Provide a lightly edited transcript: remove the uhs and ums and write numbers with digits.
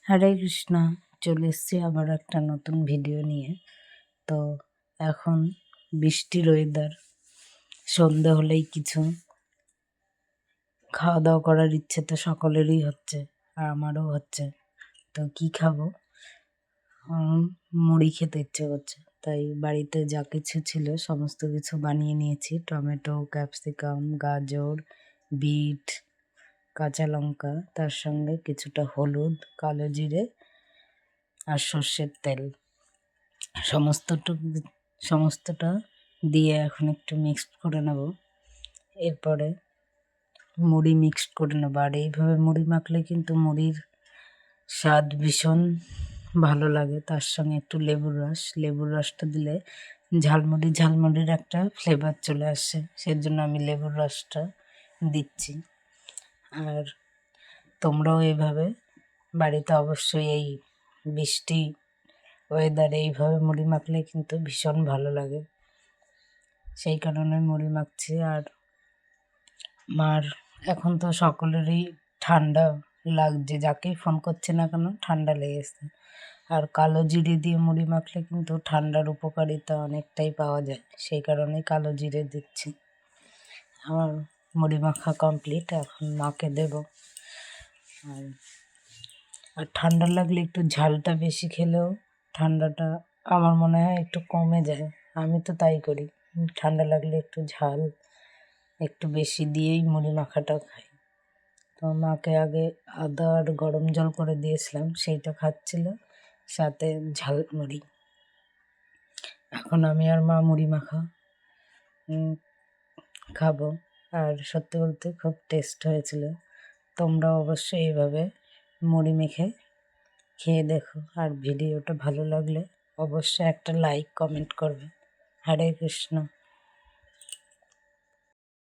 হরে কৃষ্ণ। চলে এসছি আবার একটা নতুন ভিডিও নিয়ে। তো এখন বৃষ্টির ওয়েদার, সন্ধে হলেই কিছু খাওয়া দাওয়া করার ইচ্ছে তো সকলেরই হচ্ছে, আর আমারও হচ্ছে। তো কি খাবো, মুড়ি খেতে ইচ্ছে করছে, তাই বাড়িতে যা কিছু ছিল সমস্ত কিছু বানিয়ে নিয়েছি। টমেটো, ক্যাপসিকাম, গাজর, বিট, কাঁচা লঙ্কা, তার সঙ্গে কিছুটা হলুদ, কালো জিরে আর সর্ষের তেল, সমস্তটা দিয়ে এখন একটু মিক্সড করে নেব। এরপরে মুড়ি মিক্সড করে নেবো। আর এইভাবে মুড়ি মাখলে কিন্তু মুড়ির স্বাদ ভীষণ ভালো লাগে। তার সঙ্গে একটু লেবুর রসটা দিলে ঝালমুড়ির একটা ফ্লেভার চলে আসে, সেজন্য আমি লেবুর রসটা দিচ্ছি। আর তোমরাও এইভাবে বাড়িতে অবশ্যই এই বৃষ্টি ওয়েদারে এইভাবে মুড়ি মাখলে কিন্তু ভীষণ ভালো লাগে, সেই কারণে মুড়ি মাখছি। আর মার এখন তো সকলেরই ঠান্ডা লাগছে, যাকেই ফোন করছে না কেন ঠান্ডা লেগেছে। আর কালো জিরে দিয়ে মুড়ি মাখলে কিন্তু ঠান্ডার উপকারিতা অনেকটাই পাওয়া যায়, সেই কারণেই কালো জিরে দিচ্ছি। আমার মুড়ি মাখা কমপ্লিট, এখন মাকে দেব। আর ঠান্ডা লাগলে একটু ঝালটা বেশি খেলেও ঠান্ডাটা আমার মনে হয় একটু কমে যায়। আমি তো তাই করি, ঠান্ডা লাগলে একটু ঝাল একটু বেশি দিয়েই মুড়ি মাখাটা খাই। তো মাকে আগে আদা আর গরম জল করে দিয়েছিলাম, সেইটা খাচ্ছিল, সাথে ঝালমুড়ি। এখন আমি আর মা মুড়ি মাখা খাবো। আর সত্যি বলতে খুব টেস্ট হয়েছিল। তোমরা অবশ্যই এইভাবে মুড়ি মেখে খেয়ে দেখো। আর ভিডিওটা ভালো লাগলে অবশ্যই একটা লাইক কমেন্ট করবে। হরে কৃষ্ণ।